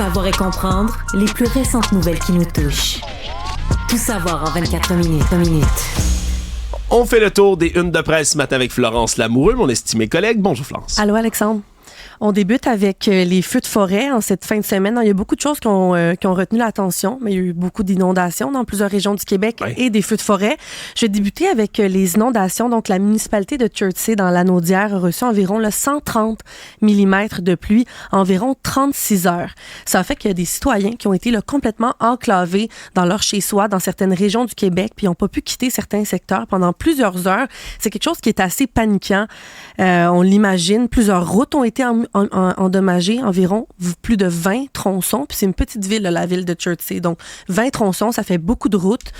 Savoir et comprendre les plus récentes nouvelles qui nous touchent. Tout savoir en 24 minutes. On fait le tour des unes de presse ce matin avec Florence Lamoureux, mon estimé collègue. Bonjour Florence. Allô Alexandre. On débute avec les feux de forêt en cette fin de semaine. Il y a beaucoup de choses qui ont retenu l'attention, mais il y a eu beaucoup d'inondations dans plusieurs régions du Québec et des feux de forêt. Je vais débuter avec les inondations. Donc, la municipalité de Chertsey, dans l'Anaudière, a reçu environ 130 mm de pluie, environ 36 heures. Ça a fait qu'il y a des citoyens qui ont été complètement enclavés dans leur chez-soi, dans certaines régions du Québec, puis ils n'ont pas pu quitter certains secteurs pendant plusieurs heures. C'est quelque chose qui est assez paniquant. On l'imagine. Plusieurs routes ont été endommagés, environ plus de 20 tronçons. Puis c'est une petite ville, la ville de Chertsey. Donc, 20 tronçons, ça fait beaucoup de routes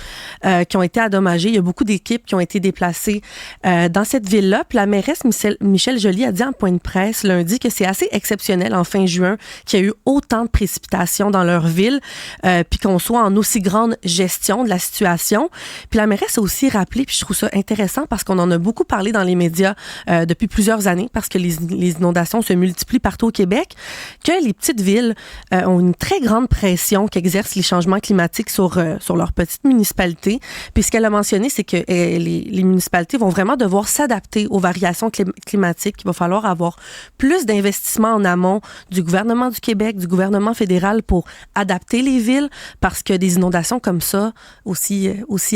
qui ont été endommagées. Il y a beaucoup d'équipes qui ont été déplacées dans cette ville-là. Puis la mairesse Michelle Joly a dit en point de presse lundi que c'est assez exceptionnel en fin juin qu'il y a eu autant de précipitations dans leur ville, puis qu'on soit en aussi grande gestion de la situation. Puis la mairesse a aussi rappelé, puis je trouve ça intéressant parce qu'on en a beaucoup parlé dans les médias depuis plusieurs années, parce que les inondations se multiplient partout au Québec, que les petites villes ont une très grande pression qu'exercent les changements climatiques sur leur petite municipalité. Puis ce qu'elle a mentionné, c'est que les municipalités vont vraiment devoir s'adapter aux variations climatiques. Il va falloir avoir plus d'investissements en amont du gouvernement du Québec, du gouvernement fédéral pour adapter les villes, parce que des inondations comme ça, aussi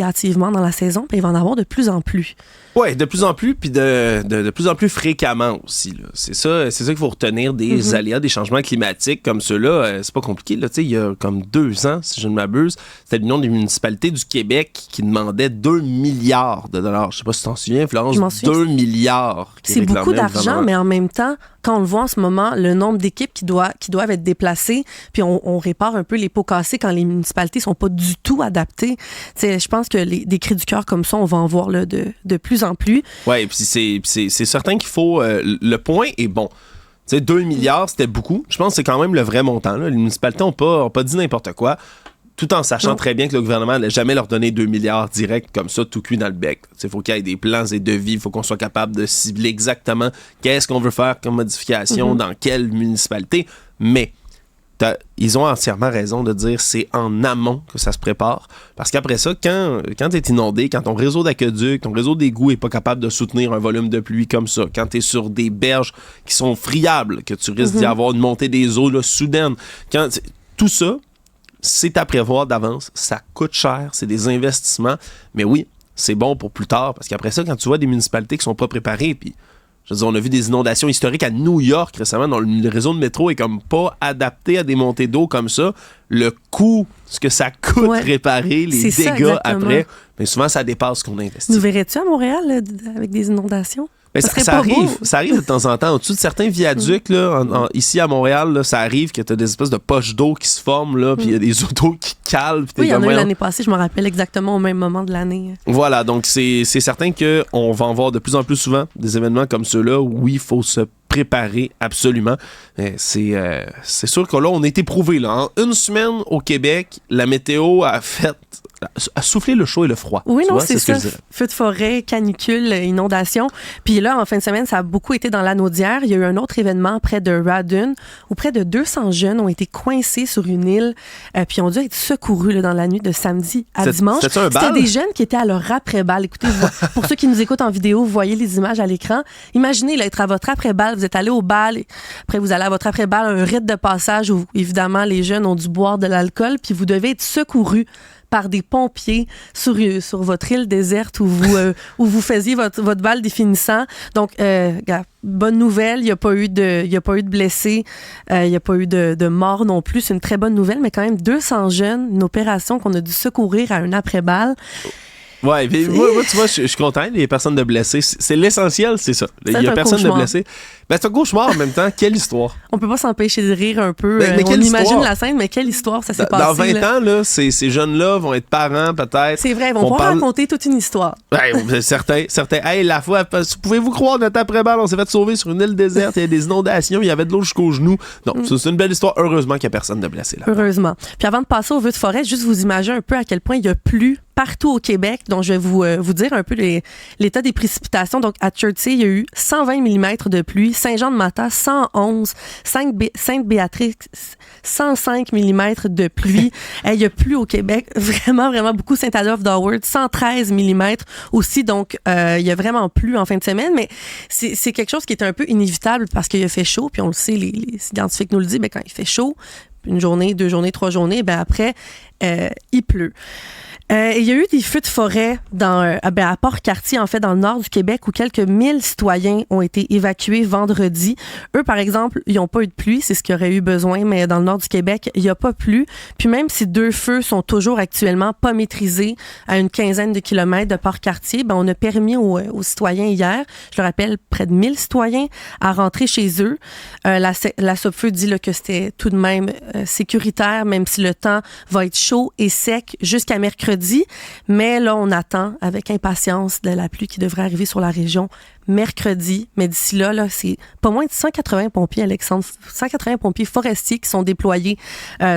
hâtivement dans la saison, il va en avoir de plus en plus. Oui, de plus en plus, puis de plus en plus fréquemment aussi. Là. C'est ça qu'il faut retenir des aléas, des changements climatiques comme ceux-là. C'est pas compliqué. Là. Il y a comme 2 ans, si je ne m'abuse, c'était l'Union des municipalités du Québec qui demandait 2 milliards de dollars. Je sais pas si tu t'en souviens, Florence. 2 milliards. C'est beaucoup d'argent, mais en même temps, quand on le voit en ce moment, le nombre d'équipes qui doivent être déplacées, puis on répare un peu les pots cassés quand les municipalités sont pas du tout adaptées. Je pense que des cris du cœur comme ça, on va en voir là, de plus en plus. Oui, puis c'est certain qu'il faut... le point est bon. Tu sais, 2 milliards, c'était beaucoup. Je pense que c'est quand même le vrai montant. Là. Les municipalités n'ont pas dit n'importe quoi, tout en sachant très bien que le gouvernement n'allait jamais leur donner 2 milliards directs comme ça, tout cuit dans le bec. Il faut qu'il y ait des plans et devis, il faut qu'on soit capable de cibler exactement qu'est-ce qu'on veut faire comme modification dans quelle municipalité. Mais ils ont entièrement raison de dire c'est en amont que ça se prépare. Parce qu'après ça, quand tu es inondé, quand ton réseau d'aqueduc, ton réseau d'égouts n'est pas capable de soutenir un volume de pluie comme ça, quand tu es sur des berges qui sont friables, que tu risques d'y avoir une montée des eaux là, soudaine, tout ça, c'est à prévoir d'avance. Ça coûte cher, c'est des investissements. Mais oui, c'est bon pour plus tard. Parce qu'après ça, quand tu vois des municipalités qui sont pas préparées, puis je veux dire, on a vu des inondations historiques à New York récemment, dont le réseau de métro est comme pas adapté à des montées d'eau comme ça. Le coût, ce que ça coûte réparer, les dégâts après, mais souvent ça dépasse ce qu'on investit. Nous verrais-tu à Montréal là, avec des inondations? Mais ça arrive de temps en temps. Au-dessus de certains viaducs, là, ici à Montréal, là, ça arrive que tu as des espèces de poches d'eau qui se forment, là, puis il y a des autos qui calent. Oui, il y en a eu l'année passée, je me rappelle exactement au même moment de l'année. Voilà, donc c'est certain qu'on va en voir de plus en plus souvent des événements comme ceux-là où il faut se préparer absolument. C'est sûr que là, on a été prouvé. Là. En 1 semaine au Québec, la météo a soufflé le chaud et le froid. Oui, non, c'est ça. Feux de forêt, canicule, inondation. Puis là, en fin de semaine, ça a beaucoup été dans l'Anaudière. Il y a eu un autre événement près de Radun où près de 200 jeunes ont été coincés sur une île puis ont dû être secourus là, dans la nuit de samedi à dimanche. C'était des jeunes qui étaient à leur après-balle. Écoutez, pour ceux qui nous écoutent en vidéo, vous voyez les images à l'écran. Imaginez là, être à votre après-balle. Vous êtes allé au bal. Après, vous allez à votre après-balle, un rite de passage où, évidemment, les jeunes ont dû boire de l'alcool puis vous devez être secourus par des pompiers sur votre île déserte où vous faisiez votre bal définissant. Donc, bonne nouvelle, il n'y a pas eu de blessés, il n'y a pas eu de morts non plus. C'est une très bonne nouvelle, mais quand même 200 jeunes, une opération qu'on a dû secourir à un après-balle. Ouais, moi, tu vois, je suis content, il y a personne de blessé. C'est l'essentiel, c'est ça. Il y a personne de blessé. Ben, c'est un cauchemar en même temps. Quelle histoire. On peut pas s'empêcher de rire un peu. Mais on imagine la scène, mais quelle histoire ça s'est passé. Dans 20 ans, là, ces jeunes-là vont être parents, peut-être. C'est vrai, ils vont pouvoir raconter toute une histoire. Ouais, certains. Hey, la fois, pouvez-vous croire, notre après-balle, on s'est fait sauver sur une île déserte, il y a des inondations, il y avait de l'eau jusqu'aux genoux. Non, c'est une belle histoire. Heureusement qu'il n'y a personne de blessé là. Heureusement. Puis avant de passer aux feux de forêt, juste vous imaginer un peu à quel point il y a plu partout au Québec. Donc, je vais vous dire un peu l'état des précipitations. Donc, à Chertsey, il y a eu 120 mm de pluie. Saint-Jean-de-Matha, 111. Sainte-Béatrix, 105 mm de pluie. Il y a plu au Québec vraiment, vraiment beaucoup. Saint-Adolphe d'Howard, 113 mm aussi. Donc, il y a vraiment plu en fin de semaine. Mais c'est quelque chose qui est un peu inévitable parce qu'il a fait chaud. Puis on le sait, les scientifiques nous le disent, quand il fait chaud, une journée, 2 journées, 3 journées, après, il pleut. Il y a eu des feux de forêt à Port-Cartier, en fait, dans le nord du Québec, où quelques 1000 citoyens ont été évacués vendredi. Eux, par exemple, ils n'ont pas eu de pluie, c'est ce qu'ils auraient eu besoin, mais dans le nord du Québec, il n'y a pas plu. Puis même si 2 feux sont toujours actuellement pas maîtrisés à une quinzaine de kilomètres de Port-Cartier, on a permis aux citoyens hier, je le rappelle, près de 1000 citoyens, à rentrer chez eux. La Sopfeu dit là, que c'était tout de même sécuritaire, même si le temps va être chaud et sec jusqu'à mercredi. Mais là, on attend avec impatience de la pluie qui devrait arriver sur la région mercredi. Mais d'ici là, c'est pas moins de 180 pompiers, Alexandre, 180 pompiers forestiers qui sont déployés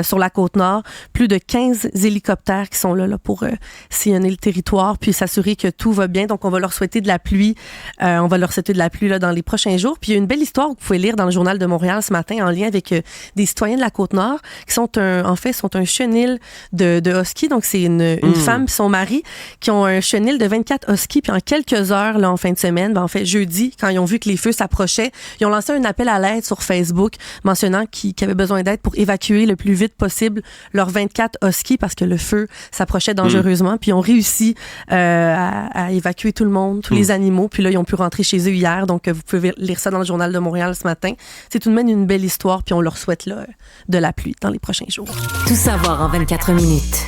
sur la Côte-Nord. Plus de 15 hélicoptères qui sont là pour sillonner le territoire puis s'assurer que tout va bien. Donc, on va leur souhaiter de la pluie. On va leur souhaiter de la pluie là, dans les prochains jours. Puis, il y a une belle histoire que vous pouvez lire dans le Journal de Montréal ce matin en lien avec des citoyens de la Côte-Nord qui sont un chenil de husky. Donc, c'est une femme et son mari qui ont un chenil de 24 huskies. Puis, en quelques heures, là, en fin de semaine, en fait, jeudi, quand ils ont vu que les feux s'approchaient, ils ont lancé un appel à l'aide sur Facebook mentionnant qu'ils avaient besoin d'aide pour évacuer le plus vite possible leurs 24 huskies parce que le feu s'approchait dangereusement. Puis ils ont réussi à évacuer tout le monde, tous les animaux. Puis là, ils ont pu rentrer chez eux hier. Donc, vous pouvez lire ça dans le Journal de Montréal ce matin. C'est tout de même une belle histoire. Puis on leur souhaite là, de la pluie dans les prochains jours. Tout savoir en 24 minutes.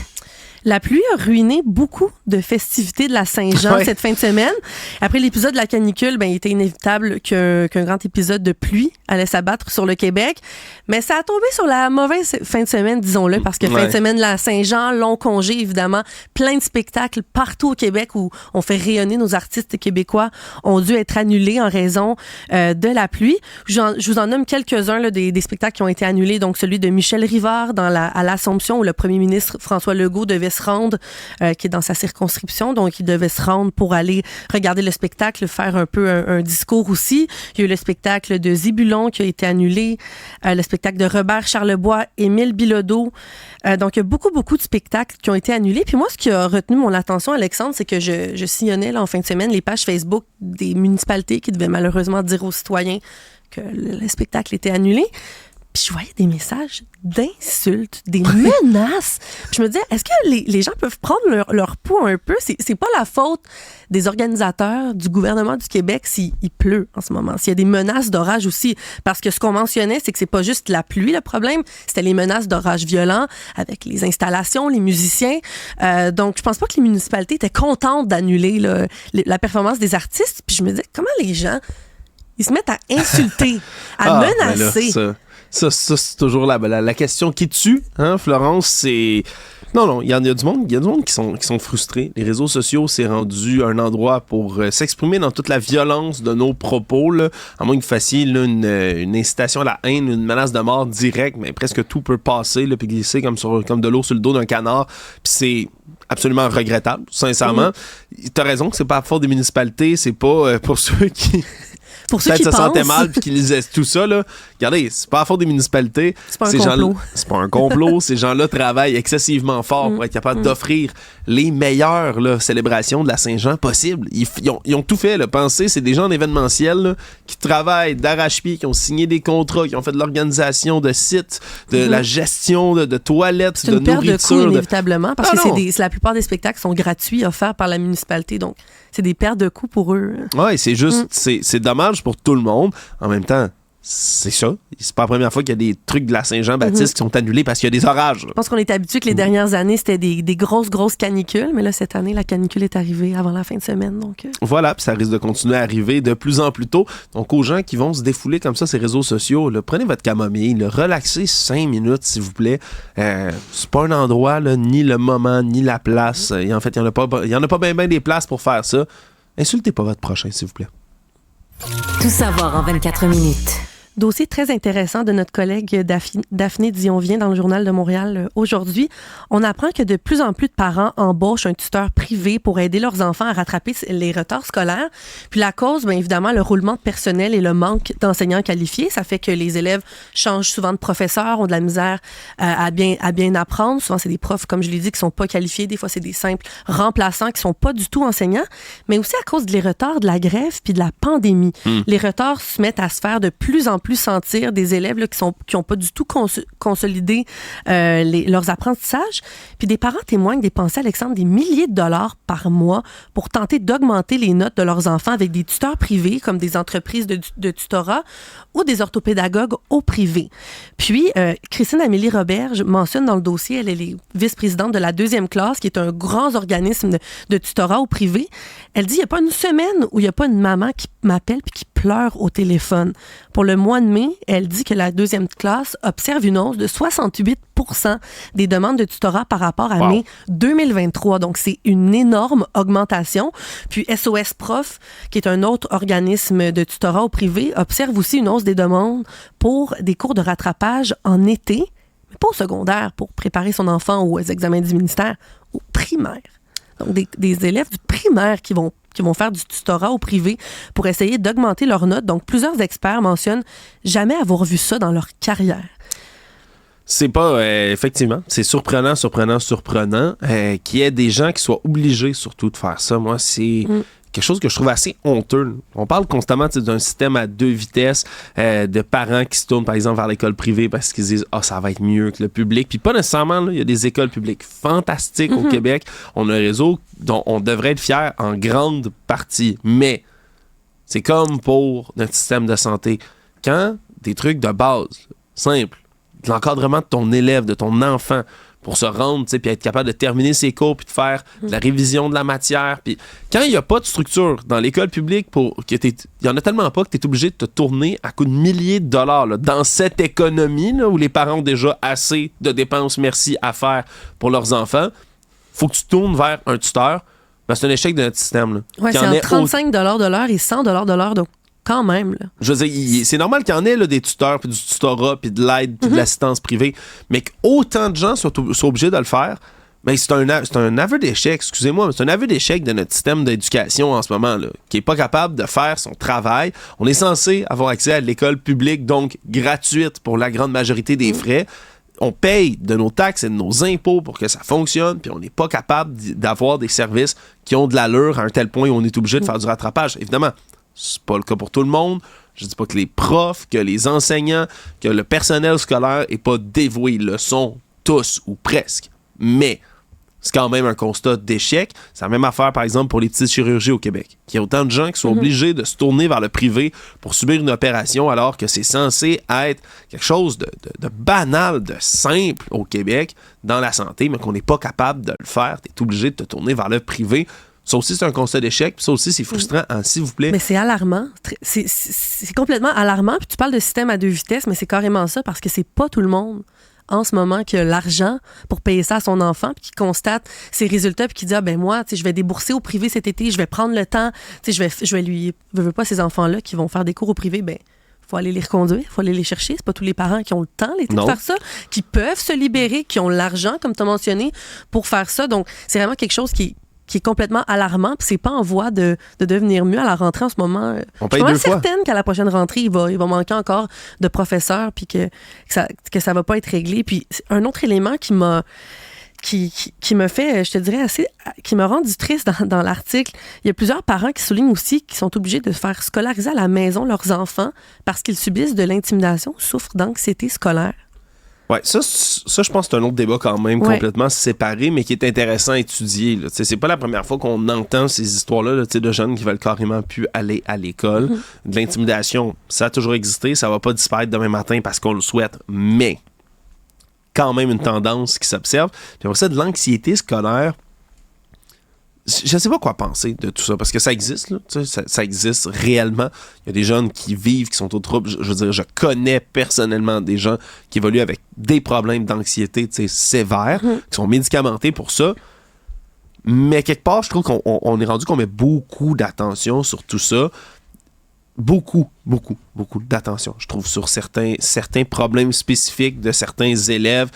La pluie a ruiné beaucoup de festivités de la Saint-Jean cette fin de semaine. Après l'épisode de la canicule, il était inévitable qu'un grand épisode de pluie allait s'abattre sur le Québec. Mais ça a tombé sur la mauvaise fin de semaine, disons-le, parce que fin de semaine de la Saint-Jean, long congé, évidemment, plein de spectacles partout au Québec où on fait rayonner nos artistes québécois ont dû être annulés en raison de la pluie. Je vous en nomme quelques-uns là, des spectacles qui ont été annulés. Donc, celui de Michel Rivard à l'Assomption où le premier ministre François Legault devait se rendre, qui est dans sa circonscription. Donc, il devait se rendre pour aller regarder le spectacle, faire un peu un discours aussi. Il y a eu le spectacle de Zébulon qui a été annulé, le spectacle de Robert Charlebois, Émile Bilodeau. Donc, il y a beaucoup, beaucoup de spectacles qui ont été annulés. Puis moi, ce qui a retenu mon attention, Alexandre, c'est que je sillonnais là, en fin de semaine les pages Facebook des municipalités qui devaient malheureusement dire aux citoyens que le spectacle était annulé. Puis je voyais des messages d'insultes, des menaces. Puis je me disais, est-ce que les gens peuvent prendre leur pouls un peu? C'est pas la faute des organisateurs, du gouvernement du Québec s'il pleut en ce moment. S'il y a des menaces d'orage aussi. Parce que ce qu'on mentionnait, c'est que c'est pas juste la pluie le problème, c'était les menaces d'orage violents avec les installations, les musiciens. Donc je pense pas que les municipalités étaient contentes d'annuler la performance des artistes. Puis je me disais, comment les gens, ils se mettent à insulter, à menacer. Ça, c'est toujours la question qui tue, hein, Florence, c'est... Non, il y a du monde qui sont frustrés. Les réseaux sociaux, c'est rendu un endroit pour s'exprimer dans toute la violence de nos propos, là. À moins que vous fassiez là, une incitation à la haine, une menace de mort directe, mais presque tout peut passer, là, puis glisser comme de l'eau sur le dos d'un canard. Puis c'est absolument regrettable, sincèrement. T'as raison que c'est pas à faute des municipalités, c'est pas pour ceux qui... Pour ceux qui se sentaient mal puis qui lisaient tout ça, là. Regardez, c'est pas à faute des municipalités. C'est pas un complot. C'est pas un complot. Ces gens-là travaillent excessivement fort pour être capables d'offrir les meilleures célébrations de la Saint-Jean possibles. Ils ont tout fait. Là. Pensez, c'est des gens en événementiel là, qui travaillent d'arrache-pied, qui ont signé des contrats, qui ont fait de l'organisation de sites, de la gestion de toilettes, de nourriture. C'est une perte de coûts, inévitablement, parce que la plupart des spectacles sont gratuits, offerts par la municipalité. Donc, c'est des pertes de coûts pour eux. Oui, c'est juste, c'est dommage pour tout le monde. En même temps, c'est ça. C'est pas la première fois qu'il y a des trucs de la Saint-Jean-Baptiste qui sont annulés parce qu'il y a des orages. Je pense qu'on est habitué que les dernières années, c'était des grosses canicules. Mais là, cette année, la canicule est arrivée avant la fin de semaine. Donc Voilà, puis ça risque de continuer à arriver de plus en plus tôt. Donc, aux gens qui vont se défouler comme ça, ces réseaux sociaux, là, prenez votre camomille, là, relaxez 5 minutes, s'il vous plaît. C'est pas un endroit, là, ni le moment, ni la place. Et en fait, il y en a pas bien des places pour faire ça. Insultez pas votre prochain, s'il vous plaît. Tout savoir en 24 minutes. Dossier très intéressant de notre collègue Daphné Dion-Vien dans le Journal de Montréal aujourd'hui. On apprend que de plus en plus de parents embauchent un tuteur privé pour aider leurs enfants à rattraper les retards scolaires. Puis la cause, bien évidemment, le roulement de personnel et le manque d'enseignants qualifiés. Ça fait que les élèves changent souvent de professeurs, ont de la misère à bien apprendre. Souvent, c'est des profs, comme je l'ai dit, qui sont pas qualifiés. Des fois, c'est des simples remplaçants qui sont pas du tout enseignants. Mais aussi à cause des retards de la grève puis de la pandémie. Les retards se mettent à se faire de plus en plus sentir des élèves là, qui ont pas du tout consolidé leurs apprentissages. Puis des parents témoignent dépenser, Alexandre, des milliers de dollars par mois pour tenter d'augmenter les notes de leurs enfants avec des tuteurs privés comme des entreprises de tutorat ou des orthopédagogues au privé. Puis, Christine Amélie Roberge mentionne dans le dossier, elle est vice-présidente de la 2e classe, qui est un grand organisme de tutorat au privé. Elle dit, il n'y a pas une semaine où il n'y a pas une maman qui m'appelle puis qui pleure au téléphone. Pour le mois de mai, elle dit que la 2e classe observe une hausse de 68% des demandes de tutorat par rapport à mai 2023. Donc, c'est une énorme augmentation. Puis SOS Prof, qui est un autre organisme de tutorat au privé, observe aussi une hausse des demandes pour des cours de rattrapage en été, mais pas au secondaire, pour préparer son enfant aux examens du ministère, au primaire. Donc, des élèves du primaire qui vont faire du tutorat au privé pour essayer d'augmenter leurs notes. Donc, plusieurs experts mentionnent jamais avoir vu ça dans leur carrière. C'est pas, effectivement, c'est surprenant qu'il y ait des gens qui soient obligés surtout de faire ça. Moi, c'est quelque chose que je trouve assez honteux. On parle constamment d'un système à 2 vitesses, de parents qui se tournent, par exemple, vers l'école privée parce qu'ils disent « Ah, ça va être mieux que le public ». Puis pas nécessairement, il y a des écoles publiques fantastiques au Québec. On a un réseau dont on devrait être fier en grande partie. Mais c'est comme pour notre système de santé. Quand des trucs de base, simples, de l'encadrement de ton élève, de ton enfant, pour se rendre, puis être capable de terminer ses cours, puis de faire de la révision de la matière. Puis quand il n'y a pas de structure dans l'école publique, il y en a tellement pas que tu es obligé de te tourner à coups de milliers de dollars là, dans cette économie là, où les parents ont déjà assez de dépenses merci à faire pour leurs enfants. Faut que tu tournes vers un tuteur. Ben, c'est un échec de notre système. Oui, c'est entre 35 $ de l'heure et 100 $ de l'heure. Donc, quand même, là. Je veux dire, c'est normal qu'il y en ait là, des tuteurs, puis du tutorat, puis de l'aide, puis de l'assistance privée, mais qu'autant de gens soient obligés de le faire, ben c'est un aveu d'échec, excusez-moi, mais c'est un aveu d'échec de notre système d'éducation en ce moment, là, qui est pas capable de faire son travail. On est censé avoir accès à l'école publique, donc gratuite pour la grande majorité des frais. On paye de nos taxes et de nos impôts pour que ça fonctionne, puis on n'est pas capable d'avoir des services qui ont de l'allure à un tel point où on est obligé de faire du rattrapage. Évidemment, c'est pas le cas pour tout le monde. Je dis pas que les profs, que les enseignants, que le personnel scolaire est pas dévoué. Ils le sont tous ou presque. Mais c'est quand même un constat d'échec. C'est la même affaire, par exemple, pour les petites chirurgies au Québec. Il y a autant de gens qui sont obligés de se tourner vers le privé pour subir une opération alors que c'est censé être quelque chose de banal, de simple au Québec dans la santé, mais qu'on n'est pas capable de le faire. Tu es obligé de te tourner vers le privé. Ça aussi, c'est un constat d'échec. Puis ça aussi, c'est frustrant, s'il vous plaît. Mais c'est alarmant. C'est complètement alarmant. Puis tu parles de système à 2 vitesses, mais c'est carrément ça parce que c'est pas tout le monde en ce moment qui a l'argent pour payer ça à son enfant puis qui constate ses résultats puis qui dit « Ah ben moi, je vais débourser au privé cet été, je vais prendre le temps, je vais lui... » Je veux pas ces enfants-là qui vont faire des cours au privé, ben faut aller les reconduire, faut aller les chercher. C'est pas tous les parents qui ont le temps l'été de faire ça, qui peuvent se libérer, qui ont l'argent, comme tu as mentionné, pour faire ça. Donc, c'est vraiment quelque chose qui est complètement alarmant, puis c'est pas en voie de devenir mieux à la rentrée en ce moment. On paye 2 fois. Je suis certaine qu'à la prochaine rentrée, il va manquer encore de professeurs, puis que ça va pas être réglé. Puis un autre élément qui m'a fait, je te dirais, qui m'a rendu triste dans l'article, il y a plusieurs parents qui soulignent aussi qu'ils sont obligés de faire scolariser à la maison leurs enfants parce qu'ils subissent de l'intimidation, souffrent d'anxiété scolaire. Oui, ça, je pense que c'est un autre débat quand même complètement séparé, mais qui est intéressant à étudier. Là. C'est pas la première fois qu'on entend ces histoires-là là, de jeunes qui veulent carrément plus aller à l'école. De l'intimidation, ça a toujours existé, ça va pas disparaître demain matin parce qu'on le souhaite, mais quand même une tendance qui s'observe. Puis après ça, de l'anxiété scolaire, je ne sais pas quoi penser de tout ça, parce que ça existe, là, ça existe réellement. Il y a des jeunes qui vivent, qui sont au trouble. Je veux dire, je connais personnellement des gens qui évoluent avec des problèmes d'anxiété sévères, qui sont médicamentés pour ça. Mais quelque part, je trouve qu'on est rendu qu'on met beaucoup d'attention sur tout ça. beaucoup d'attention, je trouve, sur certains problèmes spécifiques de certains élèves.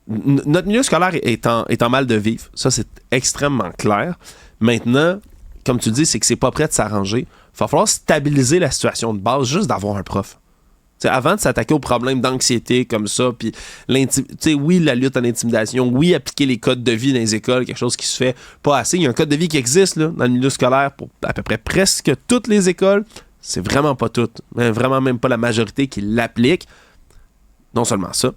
Notre milieu scolaire est en mal de vivre. Ça, c'est extrêmement clair. Maintenant, comme tu le dis, c'est que c'est pas prêt de s'arranger. Il va falloir stabiliser la situation de base, juste d'avoir un prof. T'sais, avant de s'attaquer aux problèmes d'anxiété comme ça, puis oui, la lutte à l'intimidation, oui, appliquer les codes de vie dans les écoles, quelque chose qui se fait pas assez. Il y a un code de vie qui existe là, dans le milieu scolaire pour à peu près presque toutes les écoles. C'est vraiment pas toutes, mais vraiment même pas la majorité qui l'applique. Non seulement ça,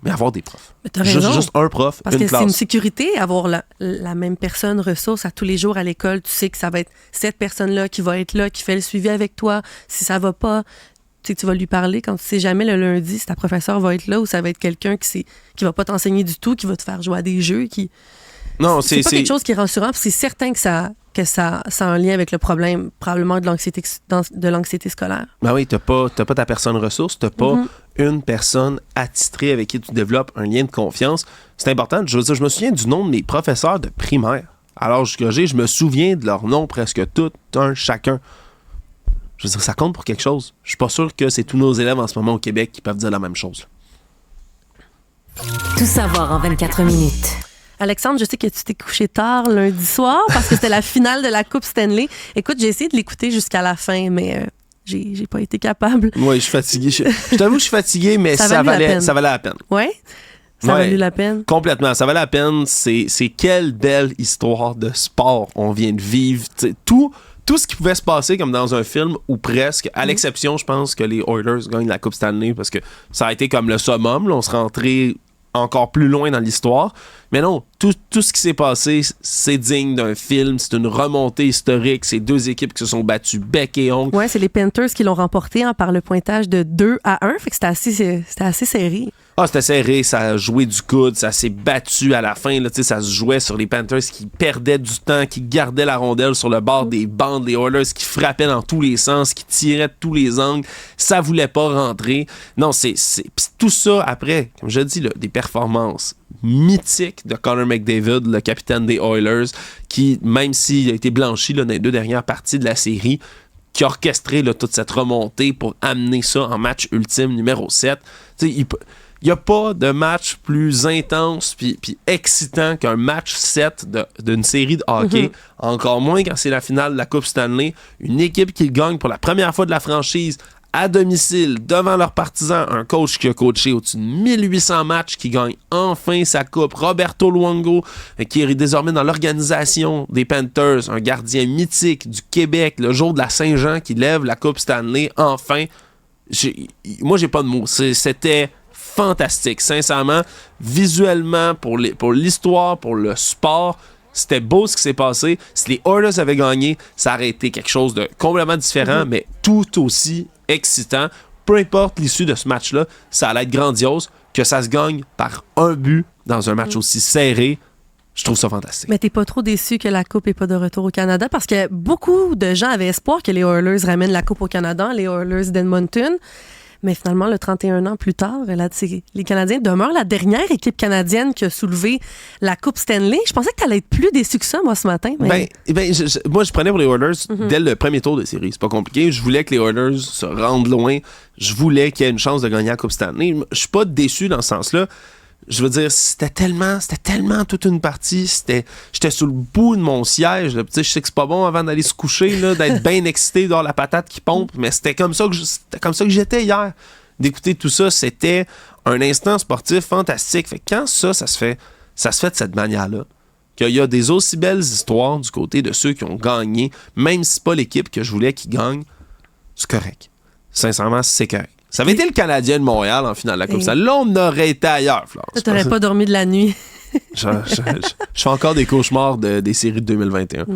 mais avoir des profs. Mais t'as raison, juste un prof, parce une que classe. c'est une sécurité, avoir la même personne ressource à tous les jours à l'école. Tu sais que ça va être cette personne-là qui va être là, qui fait le suivi avec toi. Si ça va pas, tu sais que tu vas lui parler quand tu sais jamais le lundi si ta professeure va être là ou ça va être quelqu'un qui va pas t'enseigner du tout, qui va te faire jouer à des jeux. Non, c'est pas quelque chose qui est rassurant, puis c'est certain que ça a un lien avec le problème, probablement de l'anxiété scolaire. Ben oui, t'as pas ta personne ressource, t'as pas une personne attitrée avec qui tu développes un lien de confiance. C'est important. Je veux dire, je me souviens du nom de mes professeurs de primaire. À l'âge que j'ai, je me souviens de leur nom presque tout, un chacun. Je veux dire, ça compte pour quelque chose. Je suis pas sûr que c'est tous nos élèves en ce moment au Québec qui peuvent dire la même chose. Tout savoir en 24 minutes. Alexandre, je sais que tu t'es couché tard lundi soir parce que c'était la finale de la Coupe Stanley. Écoute, j'ai essayé de l'écouter jusqu'à la fin, mais j'ai pas été capable. Oui, je suis fatigué. Je t'avoue que je suis fatigué, mais ça valait la peine. Oui? Ça a valu la peine? Complètement. Ça valait la peine. C'est quelle belle histoire de sport on vient de vivre. T'sais, tout ce qui pouvait se passer comme dans un film, ou presque, à l'exception, je pense, que les Oilers gagnent la Coupe Stanley parce que ça a été comme le summum. Là, on se rentrait encore plus loin dans l'histoire. Mais non, tout ce qui s'est passé, c'est digne d'un film. C'est une remontée historique. C'est deux équipes qui se sont battues bec et ongle. Oui, c'est les Panthers qui l'ont remporté par le pointage de 2-1. Fait que c'était assez serré. Ah, c'était serré, ça a joué du coude, ça s'est battu à la fin. Là, ça se jouait sur les Panthers qui perdaient du temps, qui gardaient la rondelle sur le bord des bandes, les Oilers qui frappaient dans tous les sens, qui tiraient de tous les angles. Ça voulait pas rentrer. Non, c'est tout ça après, comme je dis, là, des performances mythiques de Connor McDavid, le capitaine des Oilers, qui, même s'il a été blanchi là, dans les 2 dernières parties de la série, qui a orchestré là, toute cette remontée pour amener ça en match ultime numéro 7. Il n'y a pas de match plus intense puis excitant qu'un match 7 d'une série de hockey. Encore moins quand c'est la finale de la Coupe Stanley. Une équipe qui gagne pour la première fois de la franchise à domicile, devant leurs partisans. Un coach qui a coaché au-dessus de 1800 matchs, qui gagne enfin sa coupe. Roberto Luongo, qui est désormais dans l'organisation des Panthers. Un gardien mythique du Québec, le jour de la Saint-Jean, qui lève la Coupe Stanley. Enfin, moi, j'ai pas de mots. C'était fantastique, sincèrement, visuellement, pour l'histoire, pour le sport, c'était beau ce qui s'est passé. Si les Oilers avaient gagné, ça aurait été quelque chose de complètement différent, mais tout aussi excitant. Peu importe l'issue de ce match-là, ça allait être grandiose. Que ça se gagne par un but dans un match aussi serré, je trouve ça fantastique. Mais t'es pas trop déçu que la Coupe n'est pas de retour au Canada? Parce que beaucoup de gens avaient espoir que les Oilers ramènent la Coupe au Canada, les Oilers d'Edmonton. Mais finalement, le 31 ans plus tard, les Canadiens demeurent la dernière équipe canadienne qui a soulevé la Coupe Stanley. Je pensais que tu allais être plus déçu que ça, moi, ce matin. Mais... Moi, je prenais pour les Oilers dès le premier tour de série. C'est pas compliqué. Je voulais que les Oilers se rendent loin. Je voulais qu'il y ait une chance de gagner la Coupe Stanley. Je suis pas déçu dans ce sens-là. Je veux dire, c'était tellement toute une partie. J'étais sous le bout de mon siège. Là. Je sais que c'est pas bon avant d'aller se coucher, là, d'être bien excité d'avoir la patate qui pompe, mais c'était comme ça que j'étais hier. D'écouter tout ça, c'était un instant sportif fantastique. Fait que quand ça se fait de cette manière-là. Qu'il y a des aussi belles histoires du côté de ceux qui ont gagné, même si c'est pas l'équipe que je voulais qui gagne, c'est correct. Sincèrement, c'est correct. Ça avait été le Canadien de Montréal en finale de la Coupe Stanley. Là, on aurait été ailleurs, Florence. Tu n'aurais pas dormi de la nuit. Je fais encore des cauchemars des séries de 2021.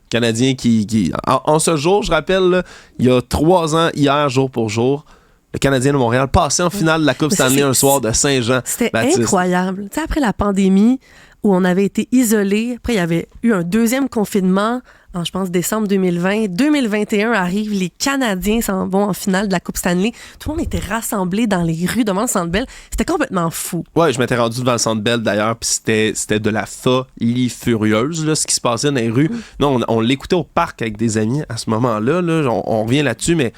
Canadien qui en ce jour, je rappelle, là, il y a 3 ans, hier, jour pour jour, le Canadien de Montréal passait en finale de la Coupe Stanley un soir de Saint-Jean. C'était Baptiste. incroyable. Tu sais, après la pandémie, où on avait été isolés. Après, il y avait eu un deuxième confinement en, je pense, décembre 2020. 2021 arrive, les Canadiens s'en vont en finale de la Coupe Stanley. Tout le monde était rassemblé dans les rues devant le Centre Bell. C'était complètement fou. Ouais, je m'étais rendu devant le Centre Bell d'ailleurs, puis c'était de la folie furieuse, là, ce qui se passait dans les rues. Non, on l'écoutait au parc avec des amis à ce moment-là. Là, on revient là-dessus, mais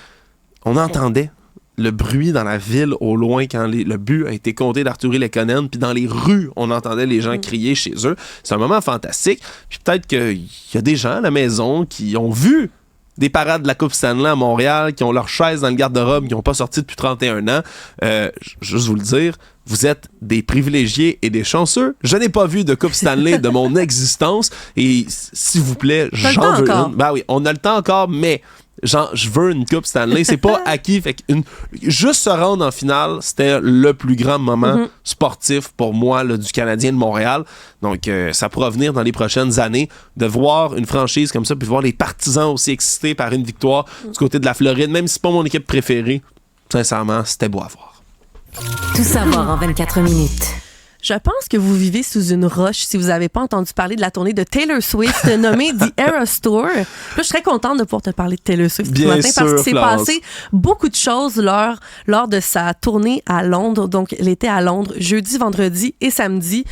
on entendait le bruit dans la ville au loin quand le but a été compté d'Arthurie Lekonen, puis dans les rues, on entendait les gens crier chez eux. C'est un moment fantastique. Puis peut-être qu'il y a des gens à la maison qui ont vu des parades de la Coupe Stanley à Montréal, qui ont leur chaise dans le garde-robe, qui n'ont pas sorti depuis 31 ans. Juste vous le dire, vous êtes des privilégiés et des chanceux. Je n'ai pas vu de Coupe Stanley de mon existence. Et s'il vous plaît, j'en veux une. Ben oui, on a le temps encore, mais je veux une Coupe Stanley. C'est pas acquis. Fait juste se rendre en finale, c'était le plus grand moment sportif pour moi là, du Canadien de Montréal. Donc, ça pourra venir dans les prochaines années de voir une franchise comme ça, puis de voir les partisans aussi excités par une victoire du côté de la Floride, même si c'est pas mon équipe préférée. Sincèrement, c'était beau à voir. Tout savoir en 24 minutes. Je pense que vous vivez sous une roche si vous n'avez pas entendu parler de la tournée de Taylor Swift nommée The Eras Tour. Là, je serais contente de pouvoir te parler de Taylor Swift ce matin parce qu'il s'est passé beaucoup de choses lors de sa tournée à Londres. Donc, elle était à Londres jeudi, vendredi et samedi.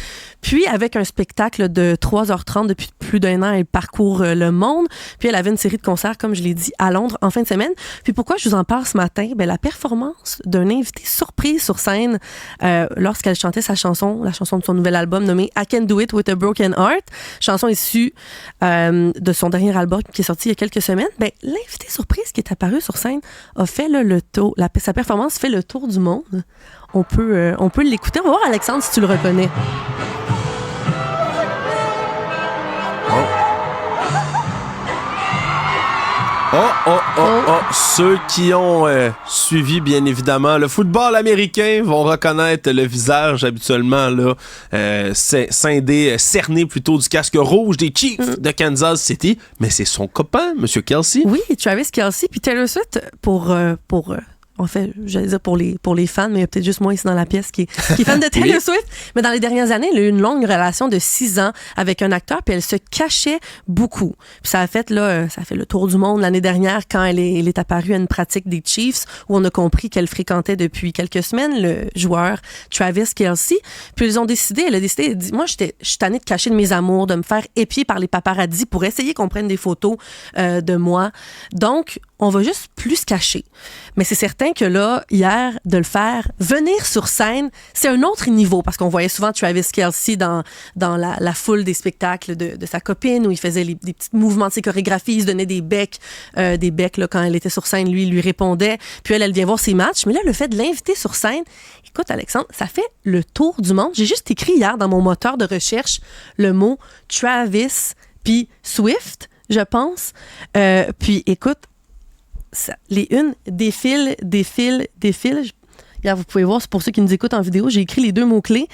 Puis, avec un spectacle de 3h30 depuis plus d'1 an, elle parcourt le monde. Puis, elle avait une série de concerts, comme je l'ai dit, à Londres en fin de semaine. Puis, pourquoi je vous en parle ce matin? Ben, la performance d'un invité surprise sur scène lorsqu'elle chantait sa chanson, la chanson de son nouvel album nommé I Can Do It With a Broken Heart, chanson issue de son dernier album qui est sorti il y a quelques semaines. Ben, l'invité surprise qui est apparu sur scène a fait le tour. Sa performance fait le tour du monde. On peut l'écouter. On va voir, Alexandre, si tu le reconnais. Ceux qui ont suivi, bien évidemment, le football américain vont reconnaître le visage habituellement là, cerné plutôt du casque rouge des Chiefs de Kansas City. Mais c'est son copain, M. Kelce. Oui, Travis Kelce. Puis Taylor Swift, en fait, j'allais dire pour les fans, mais il y a peut-être juste moi ici dans la pièce qui est fan de Taylor Swift. Mais dans les dernières années, elle a eu une longue relation de 6 ans avec un acteur, puis elle se cachait beaucoup. Puis ça a fait le tour du monde l'année dernière quand elle est apparue à une pratique des Chiefs, où on a compris qu'elle fréquentait depuis quelques semaines le joueur Travis Kelce. Puis elle a décidé, moi, je suis tannée de cacher de mes amours, de me faire épier par les paparazzis pour essayer qu'on prenne des photos de moi. Donc, on va juste plus se cacher. Mais c'est certain que là, hier, de le faire venir sur scène, c'est un autre niveau, parce qu'on voyait souvent Travis Kelce dans la foule des spectacles de sa copine, où il faisait des petits mouvements de ses chorégraphies, il se donnait des becs là, quand elle était sur scène, lui répondait, puis elle vient voir ses matchs. Mais là, le fait de l'inviter sur scène, écoute, Alexandre, ça fait le tour du monde. J'ai juste écrit hier dans mon moteur de recherche le mot Travis puis Swift, je pense. Puis écoute, les unes défilent. Regarde, vous pouvez voir, c'est pour ceux qui nous écoutent en vidéo, j'ai écrit les 2 mots-clés.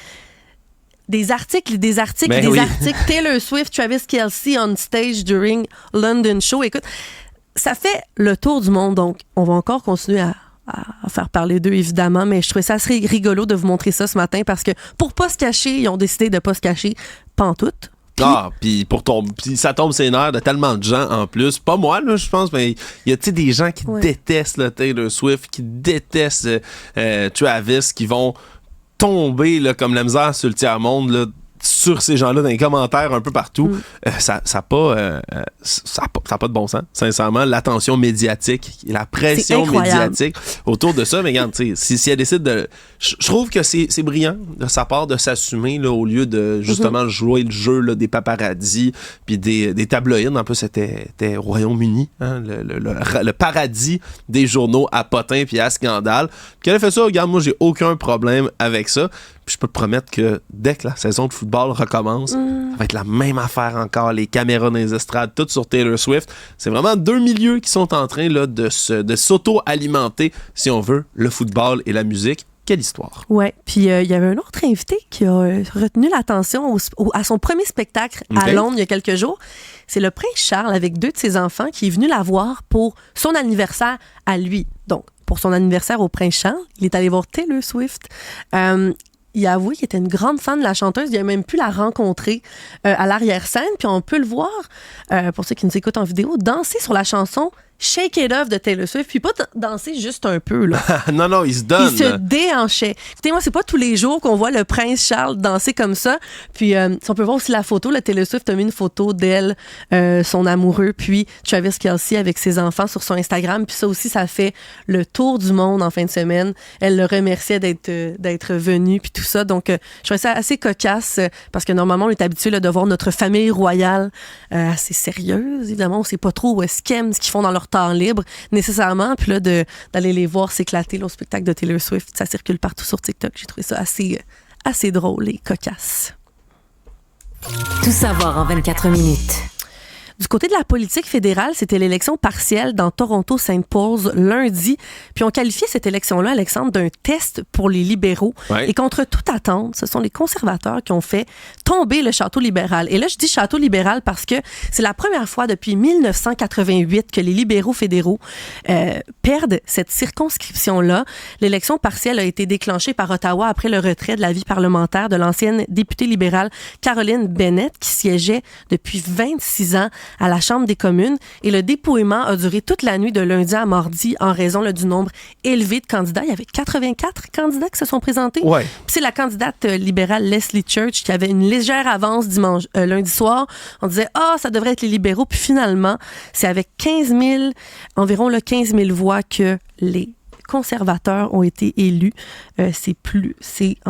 Des articles. Taylor Swift, Travis Kelce on stage during London Show. Écoute, ça fait le tour du monde, donc on va encore continuer à faire parler d'eux, évidemment, mais je trouvais ça assez rigolo de vous montrer ça ce matin parce que pour pas se cacher, ils ont décidé de pas se cacher pantoute. Puis ça tombe ses nerfs de tellement de gens en plus. Pas moi, là, je pense, mais il y a des gens qui détestent là, Taylor Swift, qui détestent Travis, qui vont tomber là, comme la misère sur le tiers-monde là, sur ces gens-là dans les commentaires un peu partout. Ça n'a pas de bon sens, sincèrement. L'attention médiatique, la pression médiatique autour de ça. Mais regarde, si elle décide de... Je trouve que c'est brillant de sa part de s'assumer là, au lieu de justement jouer le jeu là, des paparazzis puis des tabloïds. En plus, c'était au Royaume-Uni, hein, le paradis des journaux à potins puis à scandale. Puis qu'elle a fait ça, regarde, moi, j'ai aucun problème avec ça. Puis je peux te promettre que dès que la saison de football recommence, ça va être la même affaire encore. Les caméras dans les estrades, tout sur Taylor Swift. C'est vraiment 2 milieux qui sont en train là, de s'auto-alimenter, si on veut, le football et la musique. Quelle histoire. Ouais, puis il y avait un autre invité qui a retenu l'attention à son premier spectacle à Londres il y a quelques jours. C'est le prince Charles avec 2 de ses enfants qui est venu la voir pour son anniversaire à lui. Donc, pour son anniversaire au prince Charles, il est allé voir Taylor Swift. il a avoué qu'il était une grande fan de la chanteuse. Il a même pu la rencontrer à l'arrière-scène. Puis on peut le voir, pour ceux qui nous écoutent en vidéo, danser sur la chanson Shake It Off de Taylor Swift, puis pas danser juste un peu, là. non, il se donne. Il se déhanchait. Écoutez, moi, c'est pas tous les jours qu'on voit le prince Charles danser comme ça. Puis, si on peut voir aussi la photo, là, Taylor Swift a mis une photo d'elle, son amoureux, puis Travis Kelce avec ses enfants sur son Instagram. Puis ça aussi, ça fait le tour du monde en fin de semaine. Elle le remerciait d'être venu, puis tout ça. Donc, je trouvais ça assez cocasse, parce que normalement, on est habitué là, de voir notre famille royale assez sérieuse. Évidemment, on sait pas trop où est-ce qu'ils aiment, ce qu'ils font dans leur temps libre nécessairement, puis là d'aller les voir s'éclater là, au spectacle de Taylor Swift, ça circule partout sur TikTok. J'ai trouvé ça assez drôle et cocasse. Tout savoir en 24 minutes. Du côté de la politique fédérale, c'était l'élection partielle dans Toronto-Saint Paul's lundi. Puis on qualifiait cette élection-là, Alexandre, d'un test pour les libéraux. Ouais. Et contre toute attente, ce sont les conservateurs qui ont fait tomber le château libéral. Et là, je dis château libéral parce que c'est la première fois depuis 1988 que les libéraux fédéraux perdent cette circonscription-là. L'élection partielle a été déclenchée par Ottawa après le retrait de la vie parlementaire de l'ancienne députée libérale Caroline Bennett, qui siégeait depuis 26 ans à la Chambre des communes, et le dépouillement a duré toute la nuit de lundi à mardi en raison là, du nombre élevé de candidats. Il y avait 84 candidats qui se sont présentés. Ouais. Puis c'est la candidate libérale Leslie Church qui avait une légère avance lundi soir. On disait ça devrait être les libéraux, puis finalement c'est avec environ 15 000 voix que les conservateurs ont été élus. En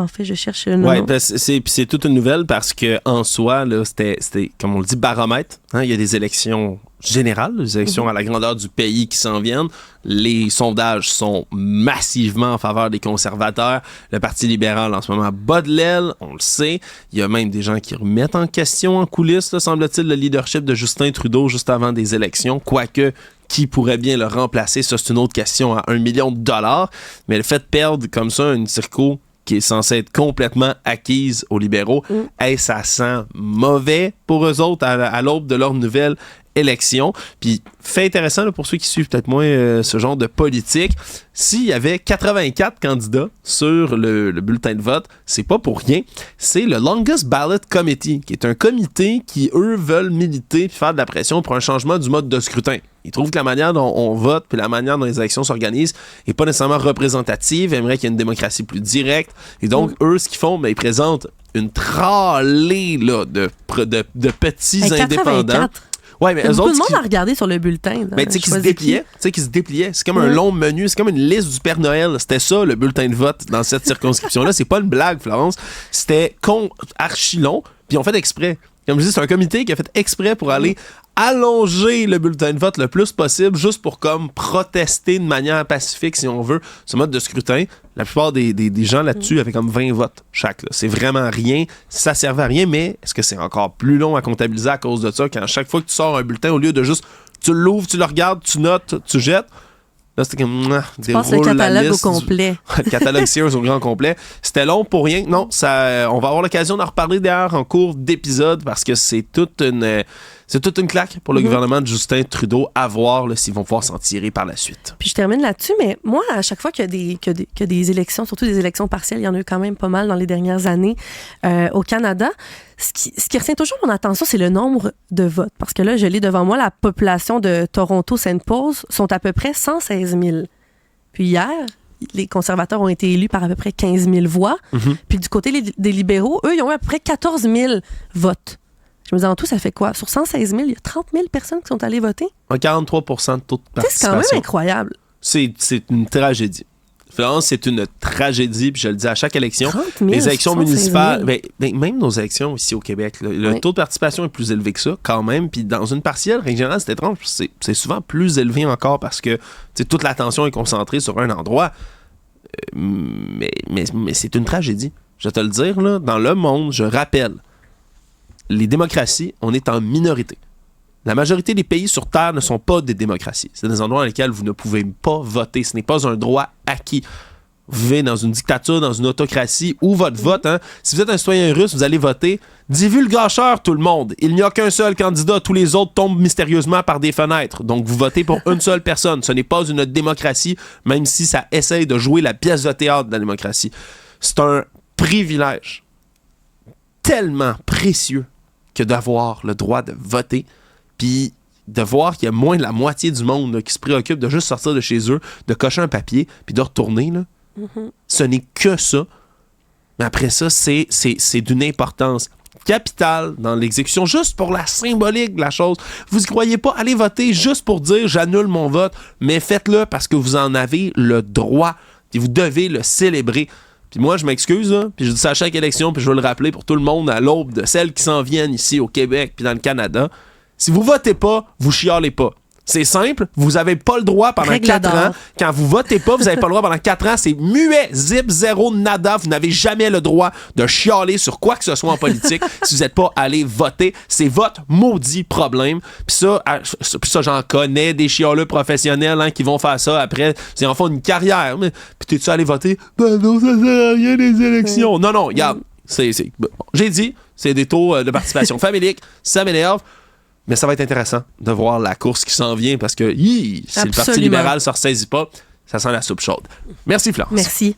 fait, je cherche le nom. Oui, c'est toute une nouvelle parce que en soi, là, c'était, comme on le dit, baromètre. Hein? Il y a des élections générales, des élections à la grandeur du pays qui s'en viennent. Les sondages sont massivement en faveur des conservateurs. Le Parti libéral, en ce moment, bat de l'aile, on le sait. Il y a même des gens qui remettent en question en coulisses, là, semble-t-il, le leadership de Justin Trudeau juste avant des élections, quoique qui pourrait bien le remplacer, ça c'est une autre question à $1 million. Mais le fait de perdre comme ça une circo qui est censée être complètement acquise aux libéraux, ça sent mauvais pour eux autres à l'aube de leur nouvelle élection. Puis, fait intéressant là, pour ceux qui suivent peut-être moins ce genre de politique, s'il y avait 84 candidats sur le bulletin de vote, c'est pas pour rien. C'est le Longest Ballot Committee, qui est un comité qui, eux, veulent militer puis faire de la pression pour un changement du mode de scrutin. Ils trouvent que la manière dont on vote puis la manière dont les élections s'organisent n'est pas nécessairement représentative. Ils aimeraient qu'il y ait une démocratie plus directe. Et donc, eux, ce qu'ils font, ils présentent une tralée là, de petits indépendants. Ouais, mais beaucoup de monde a regardé sur le bulletin. Mais tu sais, qui se dépliait. C'est comme un long menu. C'est comme une liste du Père Noël. C'était ça, le bulletin de vote dans cette circonscription-là. C'est pas une blague, Florence. C'était archi long. Puis ils ont fait exprès. Comme je dis, c'est un comité qui a fait exprès pour aller allonger le bulletin de vote le plus possible, juste pour comme protester de manière pacifique, si on veut, ce mode de scrutin. La plupart des gens là-dessus avaient comme 20 votes chaque. Là. C'est vraiment rien. Ça servait à rien, mais est-ce que c'est encore plus long à comptabiliser à cause de ça, quand chaque fois que tu sors un bulletin, au lieu de juste tu l'ouvres, tu le regardes, tu notes, tu jettes, là, c'était comme tu passes le catalogue au complet. Le catalogue Sears au grand complet. C'était long pour rien. Non, on va avoir l'occasion d'en reparler d'ailleurs en cours d'épisode parce que c'est toute une claque pour le gouvernement de Justin Trudeau à voir là, s'ils vont pouvoir s'en tirer par la suite. Puis je termine là-dessus, mais moi, à chaque fois qu'il y a des élections, surtout des élections partielles, il y en a eu quand même pas mal dans les dernières années au Canada, ce qui retient toujours mon attention, c'est le nombre de votes. Parce que là, je lis devant moi, la population de Toronto-Saint Paul's sont à peu près 116 000. Puis hier, les conservateurs ont été élus par à peu près 15 000 voix. Puis du côté des libéraux, eux, ils ont eu à peu près 14 000 votes. Je me disais, en tout, ça fait quoi? Sur 116 000, il y a 30 000 personnes qui sont allées voter. 43 % de taux de participation. C'est quand même incroyable. C'est une tragédie. Florence, c'est une tragédie, puis je le dis à chaque élection. 30 000, les élections municipales, même nos élections ici au Québec, le taux de participation est plus élevé que ça, quand même. Puis dans une partielle régionale, c'est étrange, c'est souvent plus élevé encore parce que toute l'attention est concentrée sur un endroit. Mais c'est une tragédie. Je vais te le dire, là, dans le monde, je rappelle, les démocraties, on est en minorité. La majorité des pays sur Terre ne sont pas des démocraties. C'est des endroits dans lesquels vous ne pouvez pas voter. Ce n'est pas un droit acquis. Vous vivez dans une dictature, dans une autocratie, où votre vote, si vous êtes un citoyen russe, vous allez voter. Divulgacheur, tout le monde. Il n'y a qu'un seul candidat. Tous les autres tombent mystérieusement par des fenêtres. Donc, vous votez pour une seule personne. Ce n'est pas une démocratie, même si ça essaye de jouer la pièce de théâtre de la démocratie. C'est un privilège tellement précieux que d'avoir le droit de voter, puis de voir qu'il y a moins de la moitié du monde là, qui se préoccupe de juste sortir de chez eux, de cocher un papier, puis de retourner. Là. Ce n'est que ça. Mais après ça, c'est d'une importance capitale dans l'exécution, juste pour la symbolique de la chose. Vous y croyez pas, allez voter juste pour dire « j'annule mon vote », mais faites-le parce que vous en avez le droit, et vous devez le célébrer. Puis moi, je m'excuse, là, puis je dis ça à chaque élection, puis je veux le rappeler pour tout le monde à l'aube de celles qui s'en viennent ici au Québec puis dans le Canada. Si vous votez pas, vous chialez pas. C'est simple, vous n'avez pas le droit pendant Règle 4 d'or. ans. Quand vous votez pas, vous n'avez pas le droit pendant 4 ans. C'est muet, zip, zéro, nada. Vous n'avez jamais le droit de chialer sur quoi que ce soit en politique si vous n'êtes pas allé voter. C'est votre maudit problème. Puis ça, j'en connais des chialeux professionnels qui vont faire ça après. Ils en font une carrière. Puis t'es-tu allé voter? Ben non, ça sert à rien les élections. Non, regarde. Bon, j'ai dit, c'est des taux de participation familique. Ça m'énerve. Mais ça va être intéressant de voir la course qui s'en vient parce que si le Parti libéral ne se ressaisit pas, ça sent la soupe chaude. Merci, Florence. Merci.